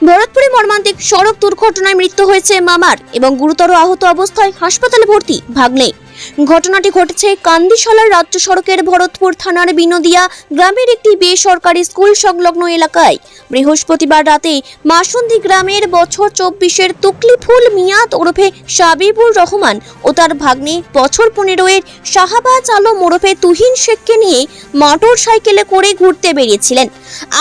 ভরতপুরে মর্মান্তিক সড়ক দুর্ঘটনায় মৃত্যু হয়েছে মামার এবং গুরুতর আহত অবস্থায় হাসপাতালে ভর্তি ভাগ্নে। ঘটনাটি ঘটেছে কান্দিশালার রাজ্য সড়কের ভরতপুর থানার বিনোদিয়া গ্রামের একটি বেসরকারি স্কুল সংলগ্ন এলাকায় বৃহস্পতিবার রাতে মাসুন্দি গ্রামের বছর 24-এর তুকলিফুল মিয়াদ ওরফে সাবিবুর রহমান ও তার ভাগ্নে বছর 15-এর শাহাবাজ আলম ওরফে তুহিন শেখকে নিয়ে মোটর সাইকেলে করে ঘুরতে বেরিয়েছিলেন।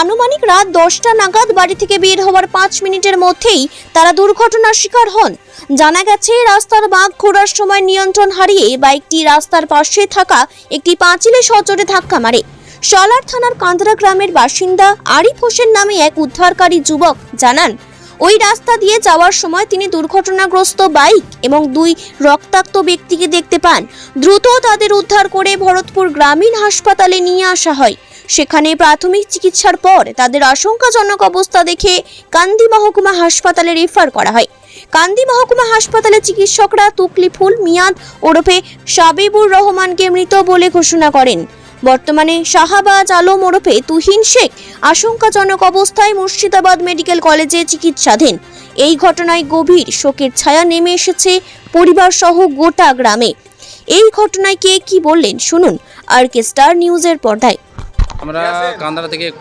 আনুমানিক রাত 10টা নাগাদ বাড়ি থেকে বের হওয়ার 5 মিনিটের মধ্যেই তারা দুর্ঘটনার শিকার হন। জানা গেছে, রাস্তার বাঁক ঘোরার সময় নিয়ন্ত্রণ হারিয়ে বাইকটি রাস্তার পাশে থাকা একটি পাঁচিলে সজোরে ধাক্কা মারে। সালার থানার কান্দরা গ্রামের বাসিন্দা আরিফ হোসেন নামে এক উদ্ধারকারী যুবক জানান, ওই রাস্তা দিয়ে যাওয়ার সময় তিনি দুর্ঘটনাগ্রস্ত বাইক এবং 2 রক্তাক্ত ব্যক্তিকে দেখতে পান। দ্রুত তাদের উদ্ধার করে ভরতপুর গ্রামীণ হাসপাতালে নিয়ে আসা হয়। সেখানে প্রাথমিক চিকিৎসার পর তাদের আশঙ্কাজনক অবস্থা দেখে কান্দি মহকুমা হাসপাতালে রেফার করা হয়। কান্দি মহকুমা হাসপাতালে চিকিৎসকরা তুকলিফুল মিয়াদ ওরফে সাবিবুর রহমানকে মৃত বলে ঘোষণা করেন। বর্তমানে শাহাবাজ আলম ওরফে তুহিন শেখ আশঙ্কাজনক অবস্থায় মুর্শিদাবাদ মেডিকেল কলেজে চিকিৎসাধীন। এই ঘটনায় গভীর শোকের ছায়া নেমে এসেছে পরিবার সহ গোটা গ্রামে। এই ঘটনায় কে কি বললেন শুনুন আর কে স্টার নিউজের পর্দায়। আমরা কান্দারা থেকে